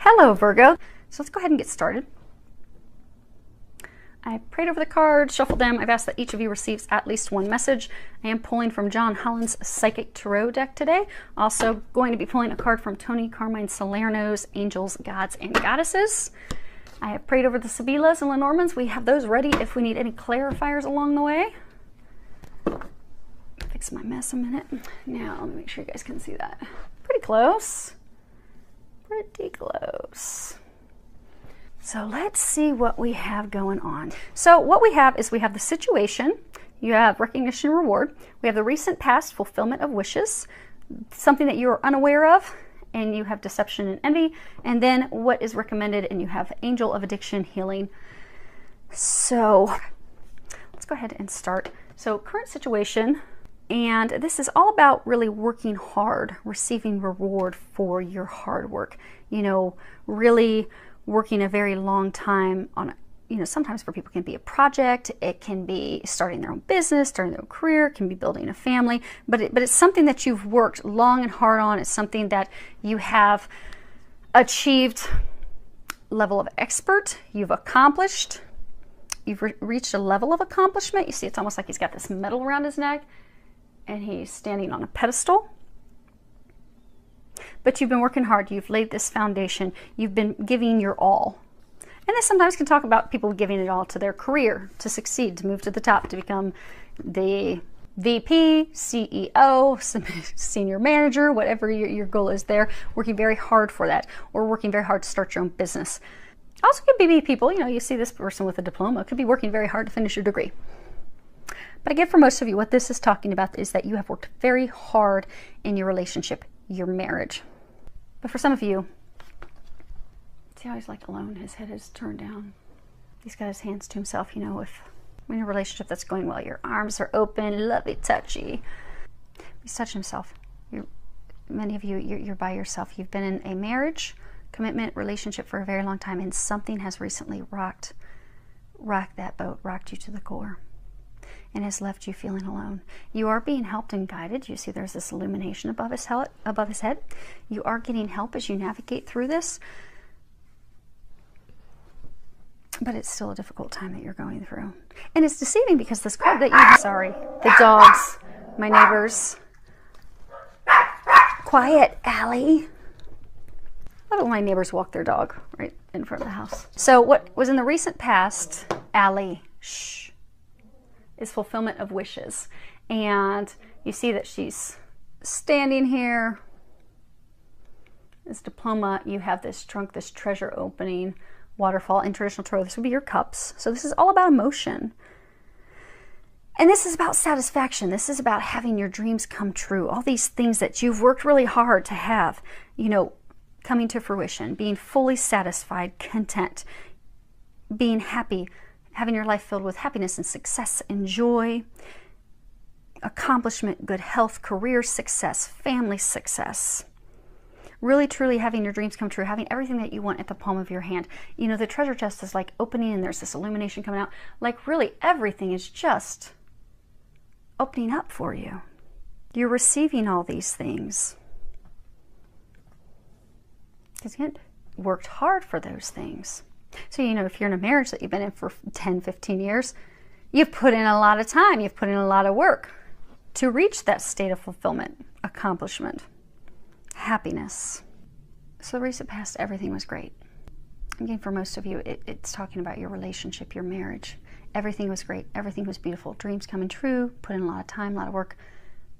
Hello, Virgo. So let's go ahead and get started. I prayed over the cards, shuffled them. I've asked that each of you receives at least one message. I am pulling from John Holland's Psychic Tarot deck today. Also going to be pulling a card from Tony Carmine Salerno's Angels, Gods, and Goddesses. I have prayed over the Sibillas and Lenormands. We have those ready if we need any clarifiers along the way. Fix my mess a minute. Now, let me make sure you guys can see that. Pretty close. Pretty close. So let's see what we have going on. So what we have is we have the situation, you have recognition and reward, we have the recent past fulfillment of wishes, something that you are unaware of, and you have deception and envy, and then what is recommended, and you have angel of addiction, healing. So let's go ahead and start. So current situation, and this is all about really working hard, receiving reward for your hard work, you know, really working a very long time on, you know, sometimes for people it can be a project, it can be starting their own business, starting their own career, it can be building a family, but it's something that you've worked long and hard on. It's something that you have achieved level of expert, you've accomplished, you've reached a level of accomplishment. You see, it's almost like he's got this medal around his neck and he's standing on a pedestal. But you've been working hard, you've laid this foundation, you've been giving your all. And this sometimes can talk about people giving it all to their career, to succeed, to move to the top, to become the VP, CEO, senior manager, whatever your goal is there, working very hard for that, or working very hard to start your own business. Also could be people, you know, you see this person with a diploma, could be working very hard to finish your degree. But again, for most of you, what this is talking about is that you have worked very hard in your relationship, your marriage. But for some of you, see how he's like alone, his head is turned down. He's got his hands to himself, you know, if in a relationship that's going well, your arms are open, lovey touchy. He's touching himself. Many of you, you're by yourself. You've been in a marriage, commitment, relationship for a very long time, and something has recently rocked that boat, rocked you to the core, and has left you feeling alone. You are being helped and guided. You see there's this illumination above his head. You are getting help as you navigate through this. But it's still a difficult time that you're going through. And it's deceiving because this card that you, sorry, the dogs, my neighbors. Quiet, Allie. I love it when my neighbors walk their dog right in front of the house. So what was in the recent past, Allie, shh, is fulfillment of wishes. And you see that she's standing here. This diploma, you have this trunk, this treasure opening, waterfall. In traditional tarot, this would be your cups. So this is all about emotion. And this is about satisfaction. This is about having your dreams come true. All these things that you've worked really hard to have, you know, coming to fruition, being fully satisfied, content, being happy, having your life filled with happiness and success and joy, accomplishment, good health, career success, family success. Really, truly having your dreams come true, having everything that you want at the palm of your hand. You know, the treasure chest is like opening and there's this illumination coming out. Like really everything is just opening up for you. You're receiving all these things. Because you worked hard for those things. So, you know, if you're in a marriage that you've been in for 10, 15 years, you've put in a lot of time, you've put in a lot of work to reach that state of fulfillment, accomplishment, happiness. So the recent past, everything was great. Again, for most of you, it's talking about your relationship, your marriage. Everything was great, everything was beautiful, dreams coming true, put in a lot of time, a lot of work,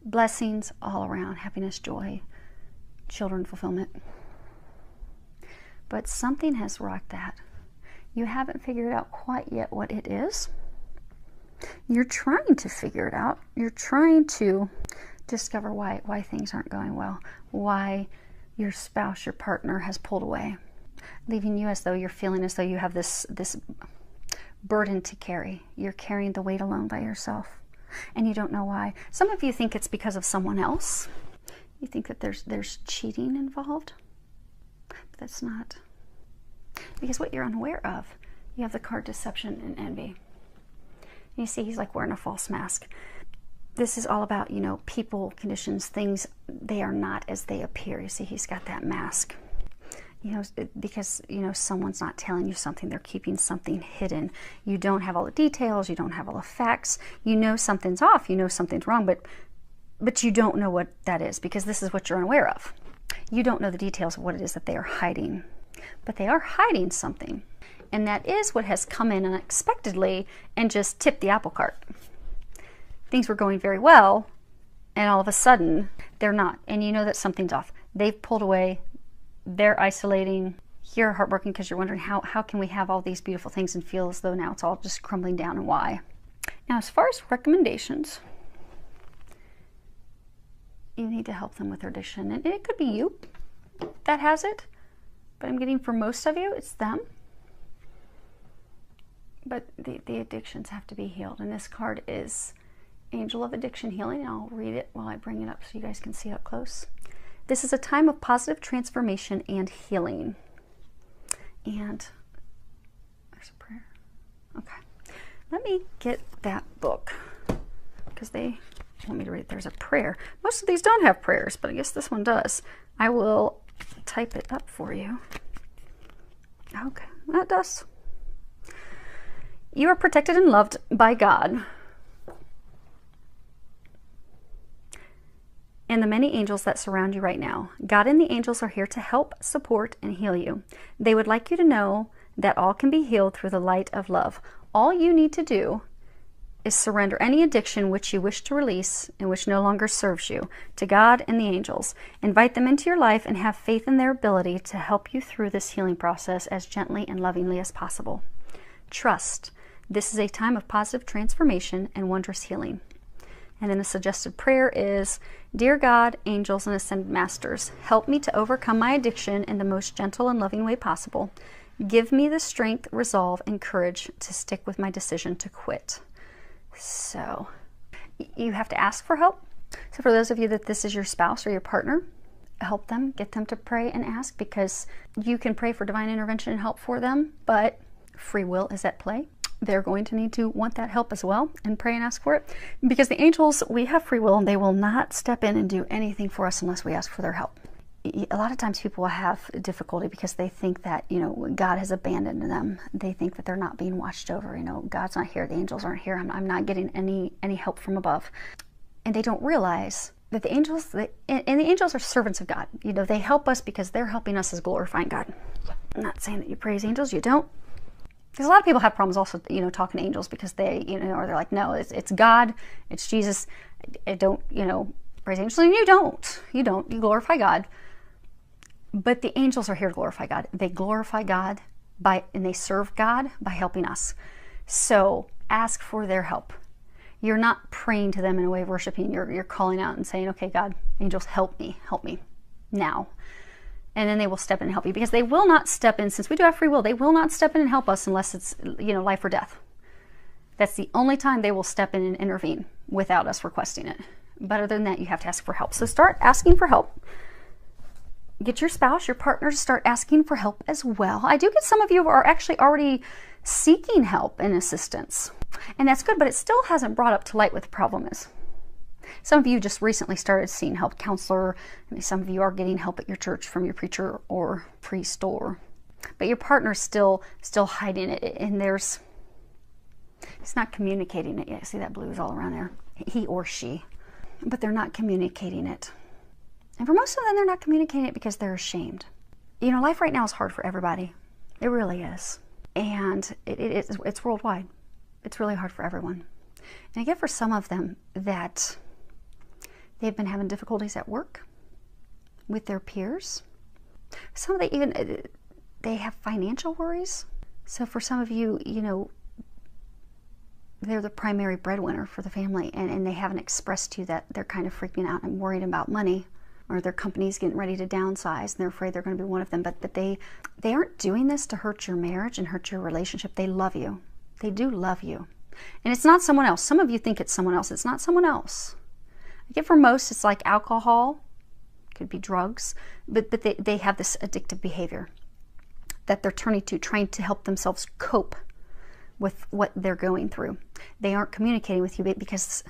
blessings all around, happiness, joy, children, fulfillment. But something has rocked that. You haven't figured out quite yet what it is. You're trying to figure it out. You're trying to discover why things aren't going well, why your spouse, your partner has pulled away, leaving you as though you're feeling as though you have this burden to carry. You're carrying the weight alone by yourself, and you don't know why. Some of you think it's because of someone else. You think that there's cheating involved, but that's not. Because what you're unaware of, you have the card deception and envy. You see he's like wearing a false mask. This is all about, you know, people, conditions, things, they are not as they appear. You see he's got that mask. because, someone's not telling you something, they're keeping something hidden. You don't have all the details, you don't have all the facts, something's off, something's wrong, but you don't know what that is, because this is what you're unaware of. You don't know the details of what it is that they are hiding, but they are hiding something. And that is what has come in unexpectedly and just tipped the apple cart. Things were going very well, and all of a sudden, they're not. And you know that something's off. They've pulled away. They're isolating. You're heartbroken because you're wondering, how can we have all these beautiful things and feel as though now it's all just crumbling down, and why? Now, as far as recommendations, you need to help them with their addiction. And it could be you that has it, but I'm getting for most of you, it's them. But the addictions have to be healed. And this card is Angel of Addiction Healing. I'll read it while I bring it up so you guys can see it up close. This is a time of positive transformation and healing. And there's a prayer. Okay. Let me get that book because they want me to read it. There's a prayer. Most of these don't have prayers, but I guess this one does. I will type it up for you. Okay, that does. You are protected and loved by God and the many angels that surround you right now. God and the angels are here to help, support, and heal you. They would like you to know that all can be healed through the light of love. All you need to do is surrender any addiction which you wish to release and which no longer serves you to God and the angels. Invite them into your life and have faith in their ability to help you through this healing process as gently and lovingly as possible. Trust. This is a time of positive transformation and wondrous healing. And then a suggested prayer is, Dear God, angels, and ascended masters, help me to overcome my addiction in the most gentle and loving way possible. Give me the strength, resolve, and courage to stick with my decision to quit. So you have to ask for help. So for those of you that this is your spouse or your partner, help them, get them to pray and ask, because you can pray for divine intervention and help for them, but free will is at play. They're going to need to want that help as well and pray and ask for it, because the angels, we have free will and they will not step in and do anything for us unless we ask for their help. A lot of times people will have difficulty because they think that, God has abandoned them. They think that they're not being watched over. God's not here. The angels aren't here. I'm not getting any help from above. And they don't realize that the angels, and the angels are servants of God. They help us because they're helping us as glorifying God. I'm not saying that you praise angels. You don't. Because a lot of people have problems also, talking to angels because they, or they're like, no, it's God, it's Jesus. I don't, praise angels. And you don't. You glorify God. But the angels are here to glorify God. They glorify God and they serve God by helping us. So ask for their help. You're not praying to them in a way of worshiping. You're calling out and saying, okay, God, angels, help me now. And then they will step in and help you, because they will not step in, since we do have free will, they will not step in and help us unless it's, life or death. That's the only time they will step in and intervene without us requesting it. But other than that, you have to ask for help. So start asking for help. Get your spouse, your partner to start asking for help as well. I do get some of you who are actually already seeking help and assistance. And that's good, but it still hasn't brought up to light what the problem is. Some of you just recently started seeing help, counselor, and some of you are getting help at your church from your preacher or priest, but your partner's still hiding it, and it's not communicating it yet. See, that blue is all around there. He or she, but they're not communicating it. And for most of them, they're not communicating it because they're ashamed. Life right now is hard for everybody. It really is. And it's worldwide. It's really hard for everyone. And I get for some of them that they've been having difficulties at work with their peers. Some of them they have financial worries. So for some of you, they're the primary breadwinner for the family, and they haven't expressed to you that they're kind of freaking out and worried about money, or their company's getting ready to downsize and they're afraid they're going to be one of them. But they aren't doing this to hurt your marriage and hurt your relationship. They love you. They do love you. And it's not someone else. Some of you think it's someone else. It's not someone else. I get for most, it's like alcohol, could be drugs, but they have this addictive behavior that they're turning to, trying to help themselves cope with what they're going through. They aren't communicating with you because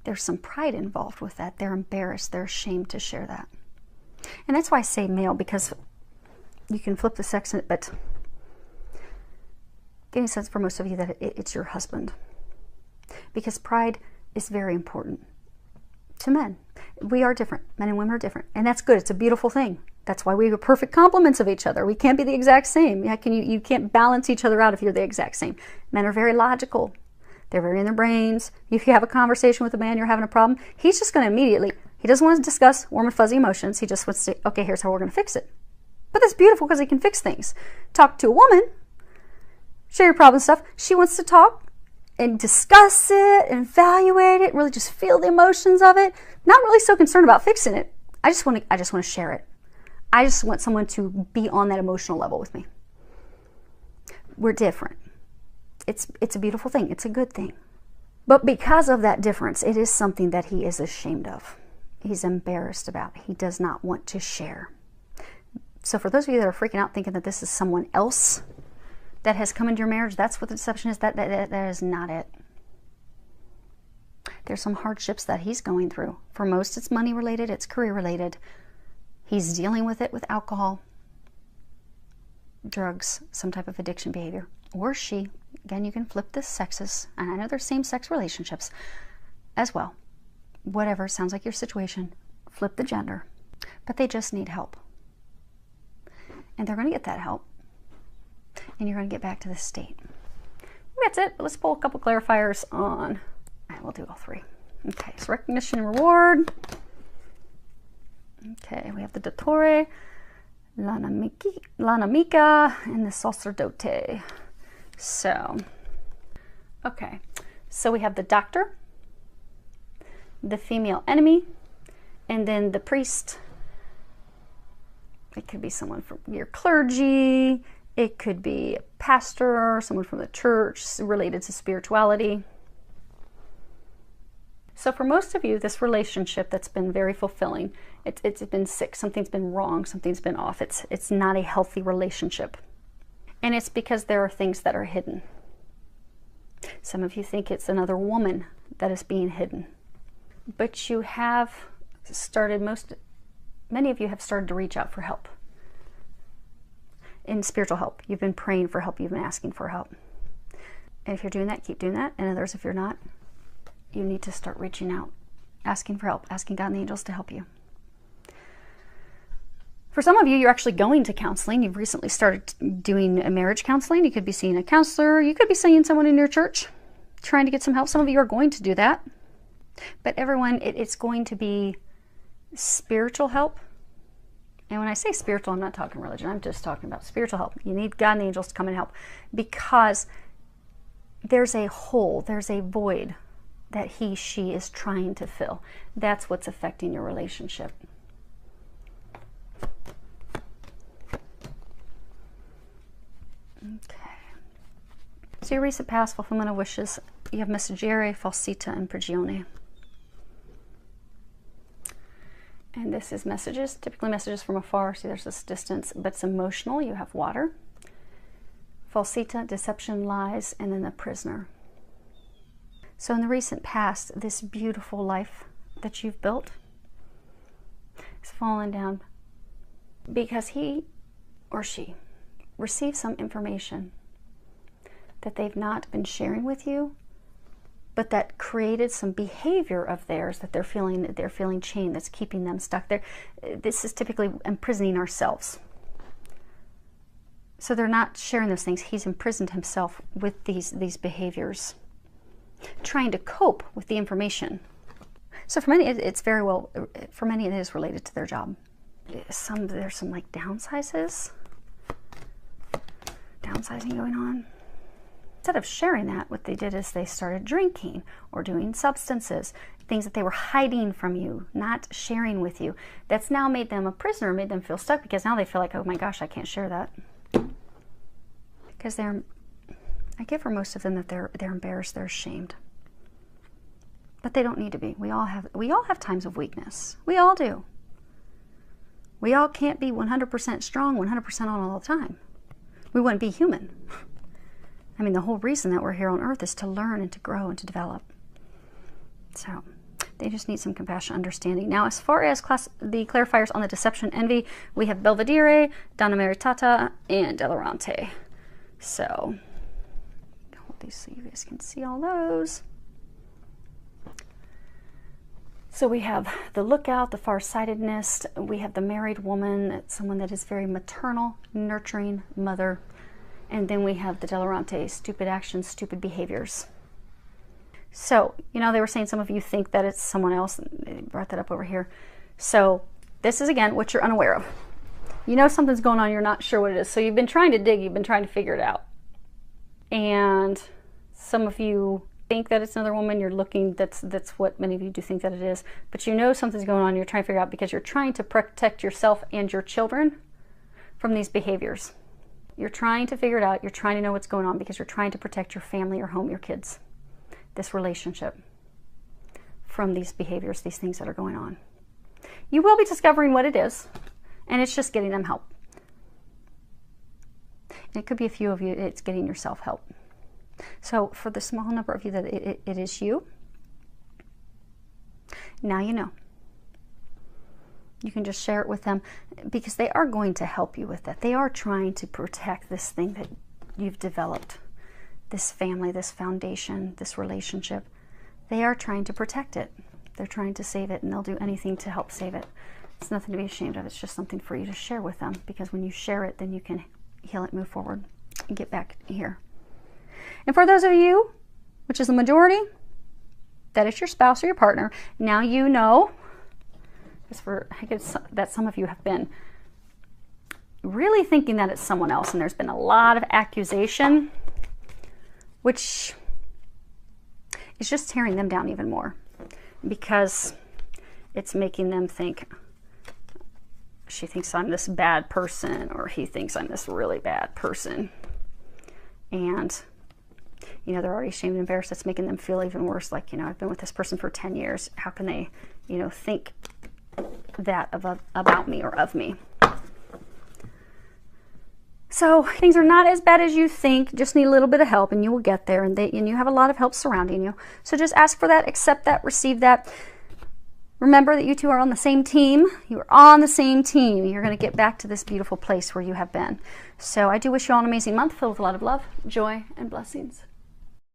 there's some pride involved with that. They're embarrassed. They're ashamed to share that. And that's why I say male, because You can flip the sex, but getting a sense for most of you that it's your husband. Because pride is very important to men. We are different. Men and women are different. And that's good. It's a beautiful thing. That's why we are perfect complements of each other. We can't be the exact same. You can't balance each other out if you're the exact same. Men are very logical. They're very in their brains. If you have a conversation with a man, you're having a problem, he's just going to immediately, he doesn't want to discuss warm and fuzzy emotions. He just wants to, okay, here's how we're going to fix it. But that's beautiful because he can fix things. Talk to a woman, share your problem stuff. She wants to talk and discuss it and evaluate it, really just feel the emotions of it. Not really so concerned about fixing it. I just want to share it. I just want someone to be on that emotional level with me. We're different. It's a beautiful thing. It's a good thing. But because of that difference, it is something that he is ashamed of. He's embarrassed about. He does not want to share. So for those of you that are freaking out thinking that this is someone else that has come into your marriage, that's what the deception is. That is not it. There's some hardships that he's going through. For most, it's money related. It's career related. He's dealing with it with alcohol, drugs, some type of addiction behavior. Or she. Again, you can flip the sexes. And I know there's same-sex relationships as well. Whatever, sounds like your situation. Flip the gender. But they just need help. And they're going to get that help. And you're going to get back to this state. That's it. Let's pull a couple clarifiers on. And we'll do all three. Okay, so recognition and reward. Okay, we have the Dottore, l'Animica, and the Sacerdote. So, okay. So we have the doctor, the female enemy, and then the priest. It could be someone from your clergy. It could be a pastor, someone from the church related to spirituality. So for most of you, this relationship that's been very fulfilling, it's been sick, something's been wrong, something's been off. It's not a healthy relationship. And it's because there are things that are hidden. Some of you think it's another woman that is being hidden. But you have started, many of you have started to reach out for help. In spiritual help. You've been praying for help. You've been asking for help. And if you're doing that, keep doing that. And others, if you're not, you need to start reaching out, asking for help, asking God and the angels to help you. For some of you, you're actually going to counseling. You've recently started doing a marriage counseling. You could be seeing a counselor. You could be seeing someone in your church trying to get some help. Some of you are going to do that. But everyone, it's going to be spiritual help. And when I say spiritual, I'm not talking religion. I'm just talking about spiritual help. You need God and the angels to come and help. Because there's a hole, there's a void that she is trying to fill. That's what's affecting your relationship. Okay. So your recent past, fulfillment of wishes, you have Messaggere, Falsita, and Prigione. And this is messages, typically messages from afar. See, there's this distance, but it's emotional. You have water. Falsita, deception, lies, and then the prisoner. So in the recent past, this beautiful life that you've built is fallen down because he or she received some information that they've not been sharing with you, but that created some behavior of theirs that they're feeling chained, that's keeping them stuck there. This is typically imprisoning ourselves. So they're not sharing those things. He's imprisoned himself with these behaviors, trying to cope with the information. So for many, it's very well, for many it is related to their job. There's some like downsizing going on. Instead of sharing that, what they did is they started drinking or doing substances, things that they were hiding from you, not sharing with you. That's now made them a prisoner, made them feel stuck, because now they feel like, oh my gosh, I can't share that. Because I get for most of them that they're embarrassed, they're ashamed. But they don't need to be. We all have times of weakness. We all do. We all can't be 100% strong, 100% on all the time. We wouldn't be human. I mean, the whole reason that we're here on earth is to learn and to grow and to develop. So, They just need some compassion, understanding. Now, as far as the clarifiers on the deception, envy, we have Belvedere, Donna Maritata, and Delarante. So, hold these so you guys can see all those. So we have the lookout, the farsightedness. We have the married woman, someone that is very maternal, nurturing mother. And then we have the Delarante, stupid actions, stupid behaviors. So, you know, they were saying some of you think that it's someone else. They brought that up over here. So this is, again, what you're unaware of. You know something's going on, you're not sure what it is. So you've been trying to dig, you've been trying to figure it out. And some of you think that it's another woman, you're looking, that's what many of you do think that it is. But you know something's going on, you're trying to figure out because you're trying to protect yourself and your children from these behaviors. You're trying to figure it out, you're trying to know what's going on because you're trying to protect your family, your home, your kids, this relationship from these behaviors, these things that are going on. You will be discovering what it is, and it's just getting them help. And it could be a few of you, it's getting yourself help. So for the small number of you that it is you, now you know. You can just share it with them because they are going to help you with that. They are trying to protect this thing that you've developed, this family, this foundation, this relationship. They are trying to protect it. They're trying to save it, and they'll do anything to help save it. It's nothing to be ashamed of. It's just something for you to share with them because when you share it, then you can heal it, move forward, and get back here. And for those of you, which is the majority, that is your spouse or your partner, now you know, I guess that some of you have been really thinking that it's someone else, and there's been a lot of accusation, which is just tearing them down even more because it's making them think, she thinks I'm this bad person, or he thinks I'm this really bad person. And, you know, they're already ashamed and embarrassed. That's making them feel even worse. Like, you know, I've been with this person for 10 years. How can they, you know, think that about me or of me? So things are not as bad as you think. Just need a little bit of help, and you will get there. And you have a lot of help surrounding you. So just ask for that, accept that, receive that. Remember that you two are on the same team. You are on the same team. You're going to get back to this beautiful place where you have been. So I do wish you all an amazing month filled with a lot of love, joy, and blessings.